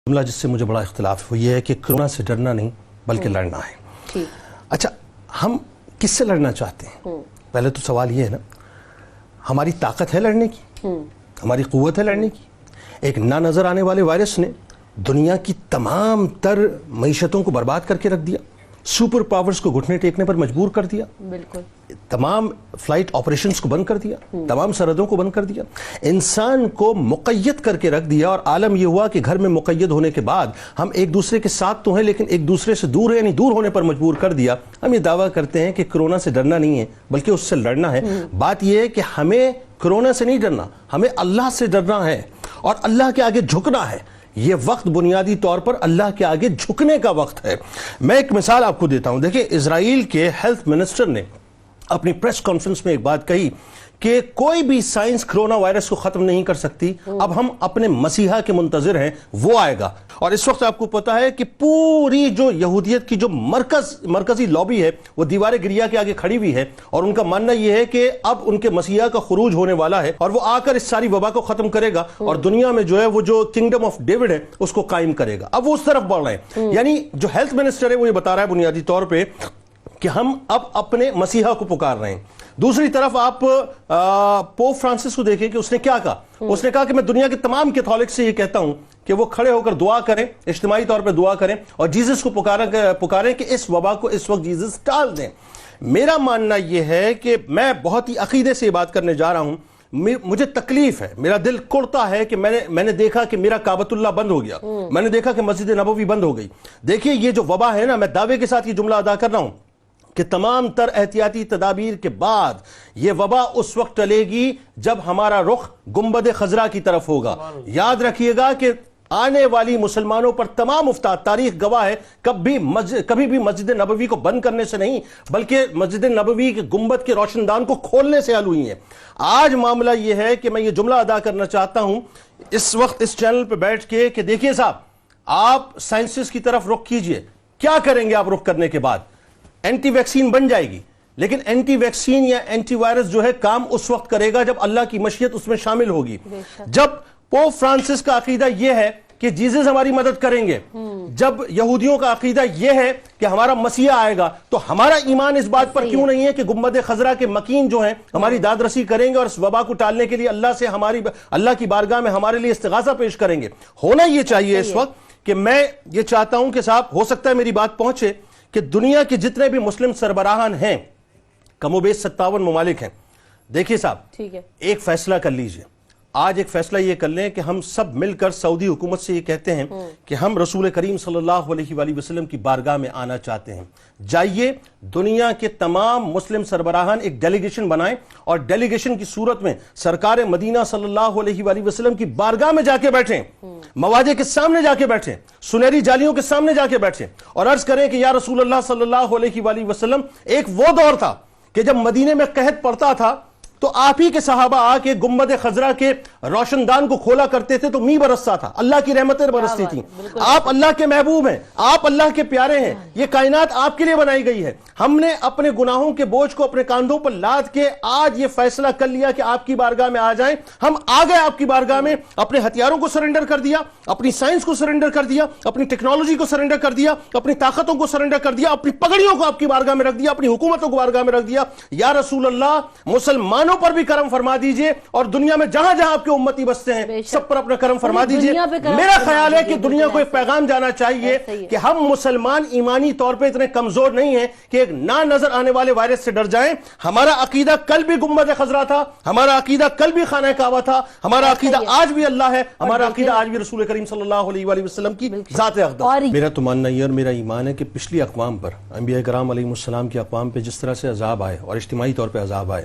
جملہ جس سے مجھے بڑا اختلاف ہے وہ یہ ہے کہ کرونا سے ڈرنا نہیں بلکہ لڑنا ہے۔ اچھا، ہم کس سے لڑنا چاہتے ہیں؟ پہلے تو سوال یہ ہے نا، ہماری طاقت ہے لڑنے کی، ہماری قوت ہے لڑنے کی؟ ایک نہ نظر آنے والے وائرس نے دنیا کی تمام تر معیشتوں کو برباد کر کے رکھ دیا، سپر پاورز کو گھٹنے ٹیکنے پر مجبور کر دیا، بالکل تمام فلائٹ آپریشنز کو بند کر دیا، تمام سرحدوں کو بند کر دیا، انسان کو مقید کر کے رکھ دیا، اور عالم یہ ہوا کہ گھر میں مقید ہونے کے بعد ہم ایک دوسرے کے ساتھ تو ہیں لیکن ایک دوسرے سے دور ہیں، یعنی دور ہونے پر مجبور کر دیا۔ ہم یہ دعویٰ کرتے ہیں کہ کرونا سے ڈرنا نہیں ہے بلکہ اس سے لڑنا ہے۔ بات یہ ہے کہ ہمیں کرونا سے نہیں ڈرنا، ہمیں اللہ سے ڈرنا ہے اور اللہ کے آگے جھکنا ہے۔ یہ وقت بنیادی طور پر اللہ کے آگے جھکنے کا وقت ہے۔ میں ایک مثال آپ کو دیتا ہوں۔ دیکھیں، اسرائیل کے ہیلتھ منسٹر نے اپنی پریس کانفرنس میں ایک بات کہی کہ کوئی بھی سائنس کرونا وائرس کو ختم نہیں کر سکتی، اب ہم اپنے مسیحا کے منتظر ہیں، وہ آئے گا۔ اور اس وقت آپ کو پتا ہے کہ پوری جو یہودیت کی جو مرکزی لابی ہے وہ دیوار گریا کے آگے کھڑی ہوئی ہے، اور ان کا ماننا یہ ہے کہ اب ان کے مسیحا کا خروج ہونے والا ہے اور وہ آ کر اس ساری وبا کو ختم کرے گا اور دنیا میں جو ہے وہ جو کنگڈم آف ڈیوڈ ہے اس کو قائم کرے گا۔ اب وہ اس طرف بڑھ رہے ہیں، یعنی جو ہیلتھ منسٹر ہے وہ یہ بتا رہا ہے بنیادی طور پہ کہ ہم اب اپنے مسیحا کو پکار رہے ہیں۔ دوسری طرف آپ پوپ فرانسس کو دیکھیں کہ اس نے کیا کہا۔ اس نے کہا کہ میں دنیا کے تمام کیتھولک سے یہ کہتا ہوں کہ وہ کھڑے ہو کر دعا کریں، اجتماعی طور پہ دعا کریں اور جیزس کو پکاریں کہ اس وبا کو اس وقت جیزس ٹال دیں۔ میرا ماننا یہ ہے کہ میں بہت ہی عقیدے سے یہ بات کرنے جا رہا ہوں، مجھے تکلیف ہے، میرا دل کڑتا ہے کہ میں نے دیکھا کہ میرا کعبۃ اللہ بند ہو گیا، میں نے دیکھا کہ مسجد نبوی بند ہو گئی۔ دیکھیے، یہ جو وبا ہے نا، میں دعوے کے ساتھ یہ جملہ ادا کر رہا ہوں کہ تمام تر احتیاطی تدابیر کے بعد یہ وبا اس وقت ٹلے گی جب ہمارا رخ گنبد خضرا کی طرف ہوگا۔ یاد رکھیے گا کہ آنے والی مسلمانوں پر تمام افتاد، تاریخ گواہ ہے، کبھی بھی مسجد نبوی کو بند کرنے سے نہیں بلکہ مسجد نبوی کے گنبد کے روشن دان کو کھولنے سے حل ہوئی ہیں۔ آج معاملہ یہ ہے کہ میں یہ جملہ ادا کرنا چاہتا ہوں اس وقت اس چینل پہ بیٹھ کے کہ دیکھیے صاحب، آپ سائنسز کی طرف رخ کیجئے۔ کیا کریں گے آپ رخ کرنے کے بعد؟ اینٹی ویکسین بن جائے گی، لیکن اینٹی ویکسین یا اینٹی وائرس جو ہے کام اس وقت کرے گا جب اللہ کی مشیت اس میں شامل ہوگی۔ جب پوپ فرانسس کا عقیدہ یہ ہے کہ جیزس ہماری مدد کریں گے، جب یہودیوں کا عقیدہ یہ ہے کہ ہمارا مسیح آئے گا، تو ہمارا ایمان اس بات پر کیوں نہیں ہے کہ گنبد خضرا کے مکین جو ہیں ہماری داد رسی کریں گے اور اس وبا کو ٹالنے کے لیے اللہ کی بارگاہ میں ہمارے لیے استغاثہ پیش کریں گے؟ ہونا یہ چاہیے اس وقت کہ میں یہ چاہتا ہوں کہ صاحب، ہو سکتا ہے میری بات پہنچے کہ دنیا کے جتنے بھی مسلم سربراہان ہیں، کم و بیش 57 ممالک ہیں، دیکھیے صاحب، ایک فیصلہ کر لیجئے۔ آج ایک فیصلہ یہ کر لیں کہ ہم سب مل کر سعودی حکومت سے یہ کہتے ہیں کہ ہم رسول کریم صلی اللہ علیہ وآلہ وسلم کی بارگاہ میں آنا چاہتے ہیں۔ جائیے، دنیا کے تمام مسلم سربراہان ایک ڈیلیگیشن بنائیں اور ڈیلیگیشن کی صورت میں سرکار مدینہ صلی اللہ علیہ وآلہ وسلم کی بارگاہ میں جا کے بیٹھیں، مواجہ کے سامنے جا کے بیٹھیں، سنہری جالیوں کے سامنے جا کے بیٹھیں اور عرض کریں کہ یا رسول اللہ صلی اللہ علیہ وآلہ وسلم، ایک وہ دور تھا کہ جب مدینے میں قحط پڑتا تھا تو آپ ہی کے صحابہ آ کے گنبد خضرا کے روشن دان کو کھولا کرتے تھے تو می برستا تھا، اللہ کی رحمتیں برستی تھیں۔ آپ اللہ کے محبوب ہیں، آپ اللہ کے پیارے ہیں، یہ کائنات آپ کے لیے بنائی گئی ہے۔ ہم نے اپنے گناہوں کے بوجھ کو اپنے کاندھوں پر لاد کے آج یہ فیصلہ کر لیا کہ آپ کی بارگاہ میں آ جائیں۔ ہم آ گئے آپ کی بارگاہ میں، اپنے ہتھیاروں کو سرنڈر کر دیا، اپنی سائنس کو سرنڈر کر دیا، اپنی ٹیکنالوجی کو سرنڈر کر دیا، اپنی طاقتوں کو سرنڈر کر دیا، اپنی پگڑیوں کو آپ کی بارگاہ میں رکھ دیا، اپنی حکومتوں کو بارگاہ میں رکھ دیا۔ یا رسول اللہ، مسلمانوں پر بھی کرم فرما دیجئے اور دنیا میں جہاں جہاں آپ کے امتی بستے ہیں سب پر اپنا کرم فرما دیجئے۔ میرا خیال ہے کہ دنیا کو ایک پیغام جانا چاہیے کہ ہم مسلمان ایمانی طور پہ اتنے کمزور نہیں ہیں کہ ایک نہ نظر آنے والے وائرس سے ڈر جائیں۔ ہمارا عقیدہ کل بھی گنبد خضرا تھا، ہمارا عقیدہ کل بھی خانہ کعبہ تھا، ہمارا عقیدہ آج بھی اللہ ہے، ہمارا عقیدہ آج بھی رسول کریم صلی اللہ علیہ وآلہ وسلم کی ذات اقدس۔ میرا تو ماننا یہ اور میرا ایمان ہے کہ پچھلی اقوام پر، انبیاء کرام علیہ السلام کی اقوام پہ جس طرح سے عذاب آئے اور اجتماعی طور پہ عذاب آئے،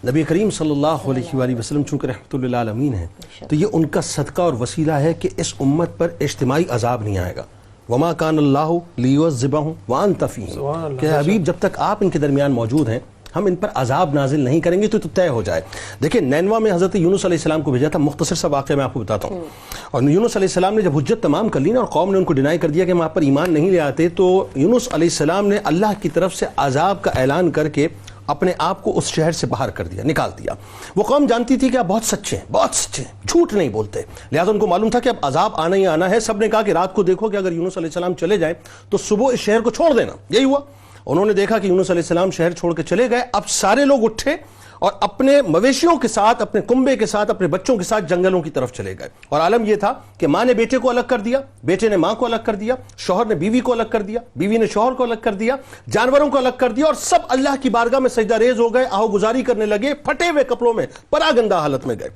نبی کریم صلی اللہ علیہ وآلہ وسلم چونکہ رحمت للعالمین ہیں تو یہ ان کا صدقہ اور وسیلہ ہے کہ اس امت پر اجتماعی عذاب نہیں آئے گا۔ وما کان اللہ لیعذبہم وانت فیہم، کہ حبیب جب تک آپ ان کے درمیان موجود ہیں ہم ان پر عذاب نازل نہیں کریں گے تو طے ہو جائے۔ دیکھیں، نینوا میں حضرت یونس علیہ السلام کو بھیجا تھا، مختصر سا واقعہ میں آپ کو بتاتا ہوں۔ اور یونس علیہ السلام نے جب حجت تمام کر لی نا اور قوم نے ان کو ڈینائی کر دیا کہ ہم آپ پر ایمان نہیں لے آتے، تو یونس علیہ السلام نے اللہ کی طرف سے عذاب کا اعلان کر کے اپنے آپ کو اس شہر سے باہر کر دیا, نکال دیا. وہ قوم جانتی تھی کہ آپ بہت سچے ہیں, بہت سچے ہیں, جھوٹ نہیں بولتے, لہٰذا ان کو معلوم تھا کہ اب عذاب آنا ہی آنا ہے. سب نے کہا کہ رات کو دیکھو کہ اگر یونس علیہ السلام چلے جائیں تو صبح اس شہر کو چھوڑ دینا. یہی ہوا. انہوں نے دیکھا کہ یونس علیہ السلام شہر چھوڑ کے چلے گئے. اب سارے لوگ اٹھے اور اپنے مویشیوں کے ساتھ, اپنے کنبے کے ساتھ, اپنے بچوں کے ساتھ جنگلوں کی طرف چلے گئے. اور عالم یہ تھا کہ ماں نے بیٹے کو الگ کر دیا, بیٹے نے ماں کو الگ کر دیا, شوہر نے بیوی کو الگ کر دیا, بیوی نے شوہر کو الگ کر دیا, جانوروں کو الگ کر دیا, اور سب اللہ کی بارگاہ میں سجدہ ریز ہو گئے, آہو گزاری کرنے لگے, پھٹے ہوئے کپڑوں میں, پراگندہ حالت میں گئے,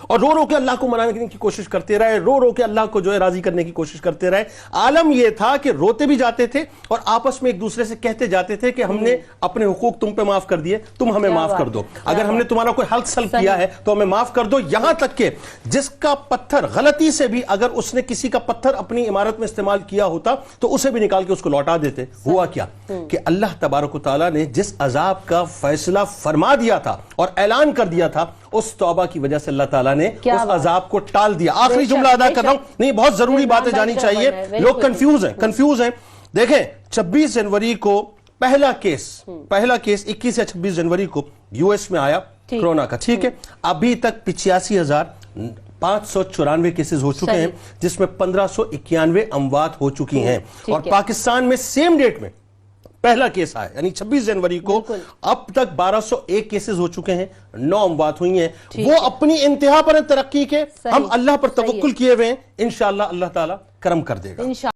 اور رو رو کے اللہ کو منانے کی کوشش کرتے رہے, رو رو کے اللہ کو جو ہے راضی کرنے کی کوشش کرتے رہے. عالم یہ تھا کہ روتے بھی جاتے تھے اور آپس میں ایک دوسرے سے کہتے جاتے تھے کہ ہم نے اپنے حقوق تم پہ معاف کر دیے, تم ہمیں معاف کر دو, اگر ہم نے تمہارا کوئی حق سلب کیا ہے تو ہمیں معاف کر دو. یہاں تک کہ جس کا پتھر غلطی سے بھی اگر اس نے کسی کا پتھر اپنی عمارت میں استعمال کیا ہوتا تو اسے بھی نکال کے اس کو لوٹا دیتے. ہوا کیا کہ اللہ تبارک و تعالیٰ نے جس عذاب کا فیصلہ فرما دیا تھا اور اعلان کر دیا تھا, اس توبہ کی وجہ سے اللہ تعالیٰ نے اس عذاب کو ٹال دیا. آخری جملہ ادا کر رہا ہوں, نہیں بہت ضروری باتیں جانی چاہیے, لوگ کنفیوز ہیں. دیکھیں 26 جنوری کو پہلا کیس 21 یا 26 جنوری کو یو ایس میں آیا کرونا کا, ٹھیک ہے. ابھی تک 85,594 کیسز ہو چکے ہیں, جس میں 1591 اموات ہو چکی ہیں. اور پاکستان میں سیم ڈیٹ میں پہلا کیس آیا, یعنی 26 جنوری کو اب تک 1201 کیسز ہو چکے ہیں, 9 اموات ہوئی ہیں. وہ اپنی انتہا پر ترقی کے, ہم اللہ پر توکل کیے ہوئے ہیں, انشاءاللہ اللہ تعالیٰ کرم کر دے گا.